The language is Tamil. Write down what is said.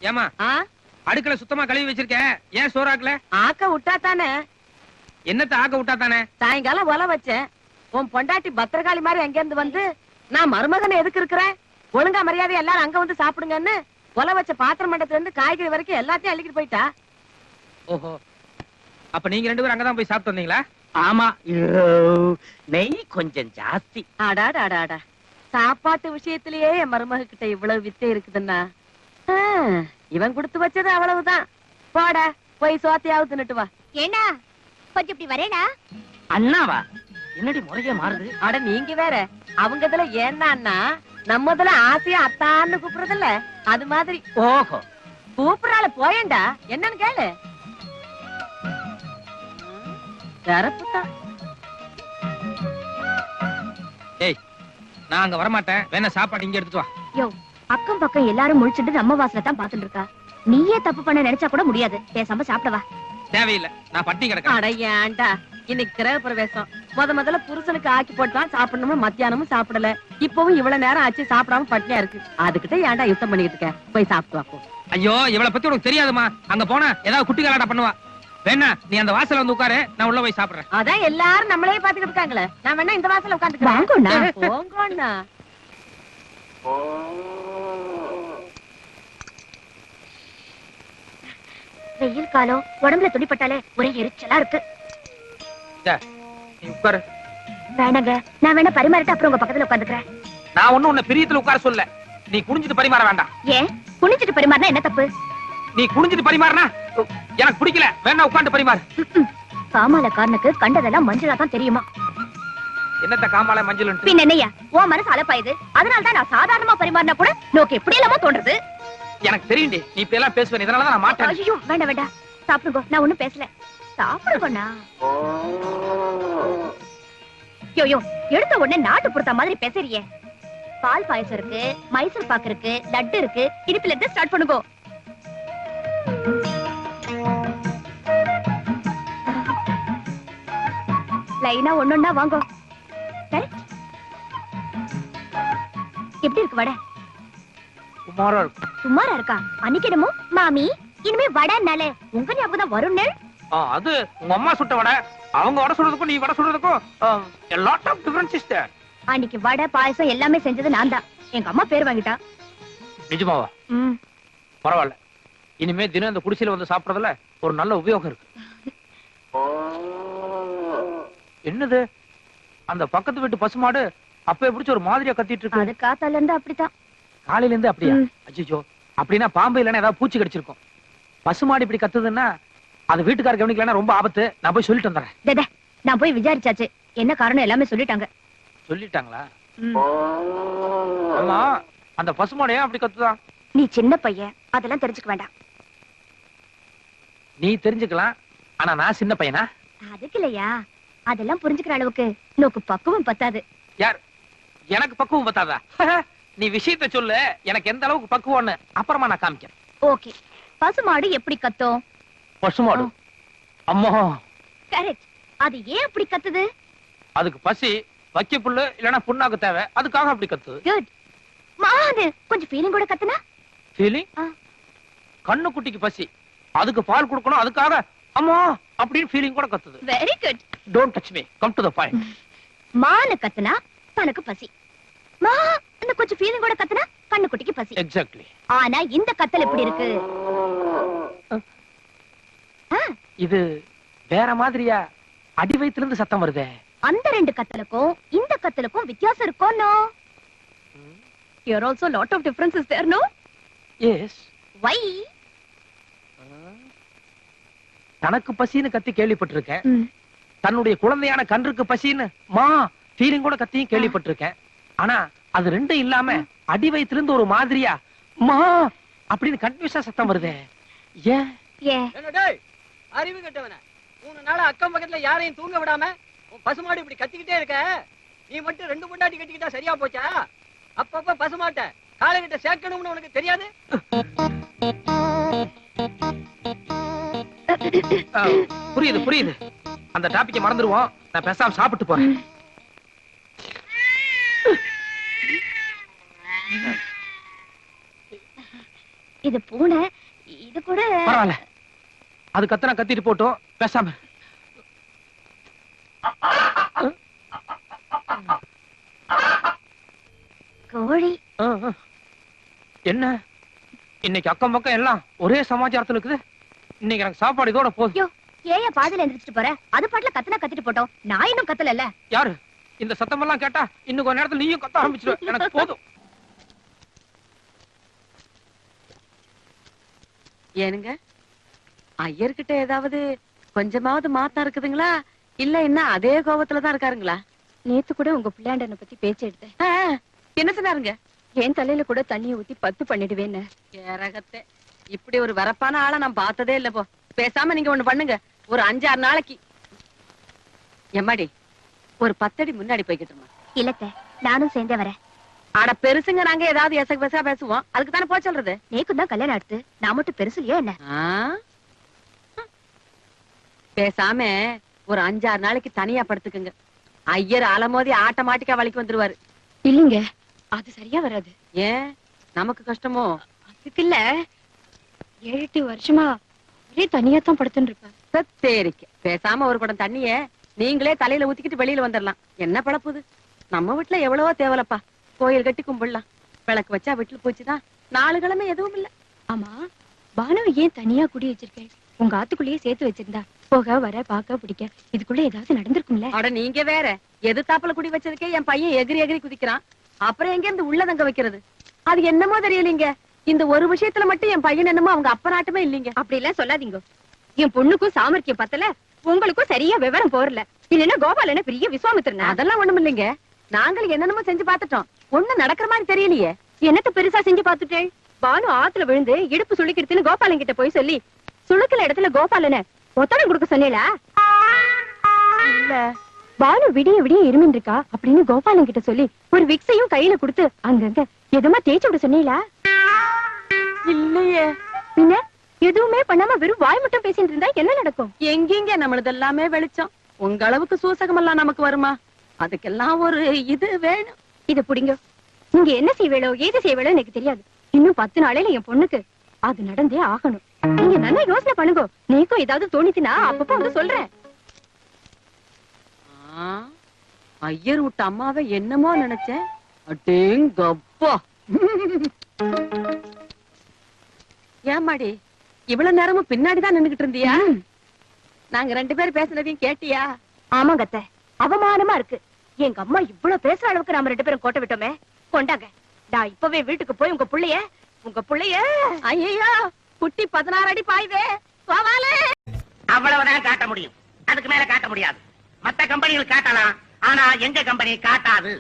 ஏமா அடுக்கல சுத்தமா கழுவி வச்சிருக்கேன், ஏன் சோறாக்கல? ஆக்க விட்டா தானே. என்னத்த ஆக்க விட்டா தானே? சாயங்காலம் ஒல வச்சேன். உன் பொண்டாட்டி பத்திரகாளி மாதிரி எங்க இருந்து வந்து நான் மருமகனை எதுக்கு இருக்கிறேன், ஒழுங்கா மரியாதை எல்லாரும் அங்க வந்து சாப்பிடுங்கன்னு ஒல வச்ச பாத்திரம் மண்டத்துல இருந்து காய்கறி வரைக்கும் எல்லாத்தையும் அள்ளிக்கிட்டு போயிட்டா. ஓஹோ, அப்ப நீங்க ரெண்டு பேரும் அங்கதான் போய் சாப்பிட்டு வந்தீங்களா? ஆமா, நெய் கொஞ்சம் ஜாஸ்தி. ஆடாடாடாடா, சாப்பாட்டு விஷயத்திலேயே என் மருமக கிட்ட இவ்வளவு வித்தை இருக்குதுன்னா இவன் கொடுத்து வச்சது அவ்வளவுதான். போட போய் சோத்தையாவது தின்னுட்டு வா. ஏண்டா கொஞ்சம் இப்படி வரேடா. அண்ணாவா? என்னடி முறைய மாறுது? அட நீங்க வேற, அவங்க இதுல ஏன்னா நம்மதுல ஆசையா அத்தான்னு கூப்பிடுறதில்ல, அது மாதிரி. ஓஹோ, கூப்பிடறால போயேண்டா, என்னன்னு கேளு. கரப்புதான். ஏய், நான் அங்க வரமாட்டேன், வேணா சாப்பாடு இங்க எடுத்துட்டு வா. யோ, அக்கம் பக்கம் எல்லாரும் முழிச்சுட்டு நம்ம வாசல தான் பாத்துட்டு இருக்கா. நீயே தப்பு பண்ண நினைச்சா கூட முடியாது. பேசாம சாப்பிடவா. தேவையில்லை, நான் பட்டி கிடக்கிறேன். அட ஏன்டா, இன்னைக்கு கிரக பிரவேசம். முதல்ல புருஷனுக்கு ஆக்கி போட்டான் சாப்பிடணும், மத்தியானமும் சாப்பிடல. இப்பவும் இவ்வளவு நேரம் ஆச்சு சாப்பிடாம பட்டினியா இருக்கு. அதுகிட்ட ஏன்டா யுத்தம் பண்ணிட்டு இருக்க, போய் சாப்பிட்டு வாப்போ. ஐயோ, இவளை பத்தி உனக்கு தெரியாதுமா. அங்க போனா ஏதாவது குட்டி கலாட்டா பண்ணுவா. வேணா நீ அந்த வாசல்ல வந்து உட்காரு, நான் உள்ள போய் சாப்பிடுறேன். அதான் எல்லாரும் நம்மளே பாத்துக்கிட்டு இருக்காங்களே, நான் வேணா இந்த வாசல்ல உட்காந்துக்கிறேன். போங்கண்ணா. வெயில் காலம், உடம்புல துணிப்பட்டாலே ஒரே எரிச்சலா இருக்கு. நீ உட்காரு. வேணாங்க, நான் வேணா பரிமாறிட்டு அப்புறம் உங்க பக்கத்துல உட்காந்துக்கிறேன். நான் ஒண்ணும் உன்னை பிரியத்துல உட்கார சொல்ல. நீ குனிஞ்சிட்டு பரிமாற வேண்டாம். ஏன் குனிஞ்சிட்டு பரிமாறினா என்ன தப்பு? நீ குனிஞ்சிட்டு பரிமாறினா எனக்கு பிடிக்கல, வேணா உட்கார்ந்து பரிமாறு. காமாலக்காரனுக்கு கண்டதெல்லாம் மஞ்சளா தான் தெரியுமா? என்னத்த காமால மஞ்சள்? பின் என்னையா உன் மனசு அலப்பாயுது, அதனாலதான் நான் சாதாரணமா பரிமாறினா கூட நோக்கு எப்படி இல்லாம தோன்றது. எனக்கு தெரியும், நீ இப்ப எல்லாம் பேசுவேன், இதனாலதான் நான் மாட்டேன். ஐயோ வேண்டாம் வேண்டாம், சாப்பிடுங்க, நான் ஒண்ணும் பேசல. சாப்பிடுங்கண்ணா. யோ எடுத்த உடனே நாட்டு பொறுத்த மாதிரி பேசுறியே. பால் பாயசம் இருக்கு, மைசூர் பாக்கு இருக்கு, லட்டு இருக்கு, இனிப்புல இருந்து ஸ்டார்ட் பண்ணுங்க. லைனா ஒன்னொன்னா வாங்க. எப்படி இருக்கு வடை? சுமாரா இருக்கு. சுமாரா இருக்கா? அன்னைக்கு என்னமோ மாமி இனிமே வடைனால உங்க ஞாபகம் தான் வரும்னு. அது உங்க அம்மா சுட்ட வடை, அவங்க வடை சுடுறதுக்கும் நீ வடை சுடுறதுக்கும் a lot of difference is there. அன்னைக்கு வடை பாயசம் எல்லாமே செஞ்சது நான் தான். எங்க அம்மா பேர் வாங்கிட்டா. நிஜமாவா? பரவாயில்ல, இனிமே தினம் இந்த குடிசையில வந்து சாப்பிடுறதுல ஒரு நல்ல உபயோகம் இருக்கு. என்னது அந்த பக்கத்து வீட்டு பசுமாடு அப்ப பிடிச்ச ஒரு மாதிரியா கத்திட்டு இருக்கு? அது காத்தால இருந்து அப்படித்தான். காலையில இருந்து அப்படியா? அச்சோ, அப்படின்னா பாம்பு இல்லைன்னா ஏதாவது பூச்சி கடிச்சிருக்கும். பசுமாடு இப்படி கத்துதுன்னா அது வீட்டுக்கார கவனிக்கலன்னா ரொம்ப ஆபத்து. நான் போய் சொல்லிட்டு வந்துடுறேன். நான் போய் விசாரிச்சாச்சு, என்ன காரணம் எல்லாமே சொல்லிட்டாங்க. சொல்லிட்டாங்களா? ஆமா, அந்த பசுமாடு ஏன் அப்படி கத்துதான்? நீ சின்ன பையன், அதெல்லாம் தெரிஞ்சுக்க வேண்டாம். நீ தெரிஞ்சுக்கலாம், ஆனா நான் சின்ன பையனா? அதுக்கு இல்லையா, அதெல்லாம் புரிஞ்சுக்கிற அளவுக்கு நோக்கு பக்குவம் பத்தாது. யார்? எனக்கு பக்குவம் பத்தாதா? நீ விஷயத்த சொல்லு, எனக்கு எந்த அளவுக்கு பக்குவம்னு அப்புறமா நான் காமிக்கிறேன். ஓகே, பசுமாடு எப்படி கத்தும்? பசுமாடு அம்மா கரெக்ட். அது ஏன் அப்படி கத்துது? அதுக்கு பசி, வக்கி புல்லு இல்லனா புண்ணாக்கு தேவை, அதுக்காக அப்படி கத்துது. குட். மாது கொஞ்சம் ஃபீலிங் கூட கத்துனா? ஃபீலிங்? கண்ணு குட்டிக்கு பசி, அதுக்கு பால் கொடுக்கணும், அதுக்காக அம்மா அப்படின்னு ஃபீலிங் கூட கத்துது. Very good. Don't touch me, come to the point. மானு கத்துனா தனக்கு பசி, மா அந்த கொஞ்சம் ஃபீலிங் கூட கத்துனா கண்ணு குட்டிக்கு பசி. எக்ஸாக்ட்லி. ஆனா இந்த கத்தல் எப்படி இருக்கு? இது வேற மாதிரியா? அடி வயித்துல இருந்து சத்தம் வருதே. அந்த ரெண்டு கத்தலுக்கும் இந்த கத்தலுக்கும் வித்தியாசம் இருக்கும். No, here also lot of difference is there, no? Yes. Why? தனக்கு பசின்னு கத்தி கேள்விப்பட்டிருக்கேன். தன்னுடைய குழந்தையான கன்றுக்கு பசின்னு மா ஃபீலிங் கூட கத்தியும் கேள்விப்பட்டிருக்கேன். ஆனா அது ரெண்டும் இல்லாம அடி வயித்துல இருந்து ஒரு மாதிரியா மா அப்படின்னு கன்ஃபியூஸா சத்தம் வருதே ஏன்? ஏன் என்ன டேய் அறிவு கெட்டவன 3 நாளா அக்கம் பக்கத்துல யாரையும் தூங்க விடாம உன் பசுமாடு இப்படி கத்திக்கிட்டே இருக்க. நீ மட்டும் 2 பொண்டாட்டி கட்டிக்கிட்டா சரியா போச்சா? அப்பப்ப பசுமாட்ட காலைகிட்ட சேர்க்கணும்னு உனக்கு தெரியாது? புரியுது புரியுது. அந்த டாபிக்க மறந்துடுவோம். நான் பேசாம சாப்பிட்டு போறேன். இது பூனை, இது கூட பரவாயில்ல. அது கத்தனா கத்திட்டு போட்டோம். பேசாம கோழி. என்ன இன்னைக்கு அக்கம் பக்கம் எல்லாம் ஒரே சமாச்சாரத்துல இருக்குது. இன்னைக்கு எனக்கு சாப்பாடு இதோட போதும். யோ, ஏன் பாதியில எந்திரிச்சிட்டு போற? அது பாட்டுல கத்துனா கத்திட்டு போட்டோம். நான் இன்னும் கத்தல. யாரு இந்த சத்தம் எல்லாம் கேட்டா இன்னும் கொஞ்ச நேரத்துல நீயும் கத்த ஆரம்பிச்சிருவ. எனக்கு போதும். ஏனுங்க ஐயர்கிட்ட ஏதாவது கொஞ்சமாவது மாத்தம் இருக்குதுங்களா? இல்ல என்ன அதே கோபத்துலதான் இருக்காருங்களா? நேத்து கூட உங்க பிள்ளையாண்டனை பத்தி பேச்சு எடுத்தேன். என்ன சொன்னாருங்க? என் தலையில கூட தண்ணியை ஊத்தி 10 பண்ணிடுவேன்னு. ஏரகத்தை இப்படி ஒரு வரப்பான ஆளை நான் பார்த்ததே இல்ல. போ பேசாம நீங்க ஒண்ணு பண்ணுங்க. ஒரு 5-6 நாளைக்கு எம்மாடி ஒரு 10 அடி முன்னாடி போய்கிட்டுமா. இல்லத்த, நானும் சேர்ந்தே வரேன். ஆட பெருசுங்க, நாங்க ஏதாவது எசகு பெசா பேசுவோம். அதுக்கு தானே போய் சொல்றது. நேக்கும் தான் கல்யாணம் ஆடுத்து. நான் மட்டும் பெருசு இல்லையா என்ன? பேசாம ஒரு 5-6 நாளைக்கு தனியா படுத்துக்குங்க. ஐயர் அலமோதி ஆட்டோமேட்டிக்கா வலிக்கு வந்துருவாரு. இல்லைங்க, அது சரியா வராது. ஏன் நமக்கு கஷ்டமோ? அதுக்கு இல்ல, 7-8 வருஷமா ஒரே தனியா தான் படுத்துன்னு இருப்பேன். சத்தேரிக்க பேசாம ஒரு குடம் தண்ணிய நீங்களே தலையில ஊத்திக்கிட்டு வெளியில வந்துடலாம். என்ன பழப்புது? நம்ம வீட்டுல எவ்வளவோ தேவலப்பா. கோயில் கட்டி கும்பிடலாம். விளக்கு வச்சா வீட்டுல போச்சுதான். 4 கிழமை எதுவும் இல்ல. ஆமா, பானுவை ஏன் தனியா குடி வச்சிருக்கேன்? உங்க ஆத்துக்குள்ளேயே சேர்த்து வச்சிருந்தா போக வர பாக்க பிடிக்க இதுக்குள்ள ஏதாவது நடந்திருக்கும்ல? அட நீங்க வேற எது தாப்புல குடி வச்சதுக்கே என் பையன் எகிரி எகிரி குதிக்கிறான். அப்புறம் எங்க இருந்து உள்ள தங்க வைக்கிறது? அது என்னமோ தெரியலீங்க. இந்த ஒரு விஷயத்துல மட்டும் என் பையன் என்னமோ அவங்க அப்ப நாட்டுமே இல்லீங்க. அப்படி எல்லாம் சொல்லாதீங்க. என் பொண்ணுக்கும் சாமர்த்தியம் பத்தல, உங்களுக்கும் சரியா விவரம் போறல. இல்லன்னா கோபாலன பெரிய விஸ்வாமித்திரனா? அதெல்லாம் ஒண்ணும் இல்லைங்க. நாங்களும் என்னென்னமோ செஞ்சு பார்த்துட்டோம். ஒண்ணும் நடக்கிற மாதிரி தெரியலையே. என்னத்த பெருசா செஞ்சு பாத்துட்டேன்? பானு ஆத்துல விழுந்து இடுப்பு சுளுக்கிடுதுன்னு கோபாலன் கிட்ட போய் சொல்லி சுளுக்கிற இடத்துல கோபாலன ஒத்தடம் கொடுக்க சொன்னீங்களா? இல்ல. பானு விடிய விடிய இருமின் இருக்கா அப்படின்னு கோபாலன் கிட்ட சொல்லி ஒரு விக்ஸையும் கையில கொடுத்து அங்கங்க எதுமா தேய்ச்சு விட சொன்னீங்களா? இல்லையே. பின்ன எதுவுமே பண்ணாம வெறும் வாய் மட்டும் பேசிட்டு இருந்தா என்ன நடக்கும்? எங்கீங்க நம்மளது எல்லாமே வெளிச்சம். உங்க அளவுக்கு சூசகம் எல்லாம் நமக்கு வருமா? அதுக்கெல்லாம் ஒரு இது வேணும். இத புடிங்க. நீங்க என்ன செய்வேளோ ஏது செய்வேளோ எனக்கு தெரியாது. இன்னும் 10 நாளையில என் பொண்ணுக்கு அது நடந்தே ஆகணும். நீங்க நல்லா யோசனை பண்ணுங்க. நீக்கும் ஏதாவது தோணிச்சுனா அப்பப்ப வந்து சொல்றேன். ஐயர் விட்ட அம்மாவை என்னமோ நினைச்சேன். அடேங்கப்பா. ஏமாடி இவ்வளவு நேரமும் பின்னாடிதான் நின்னுகிட்டு இருந்தியா? நாங்க 2 பேரும் பேசுனதையும் கேட்டியா? ஆமாங்க அத்தை, அவமானமா இருக்கு. எங்க அம்மா இவ்வளவு பேசுற அளவுக்கு நாம 2 பேரும் கோட்டை விட்டோமே. கொண்டாங்க, நான் இப்பவே வீட்டுக்கு போய் உங்க புள்ளைய ஐயோ குட்டி 16 அடி பாயுதே. போவாலே. அவ்வளவுதான் காட்ட முடியும். அதுக்கு மேல காட்ட முடியாது. மத்த கம்பெனிகள் காட்டலாம், ஆனா எங்க கம்பெனி காட்டாது.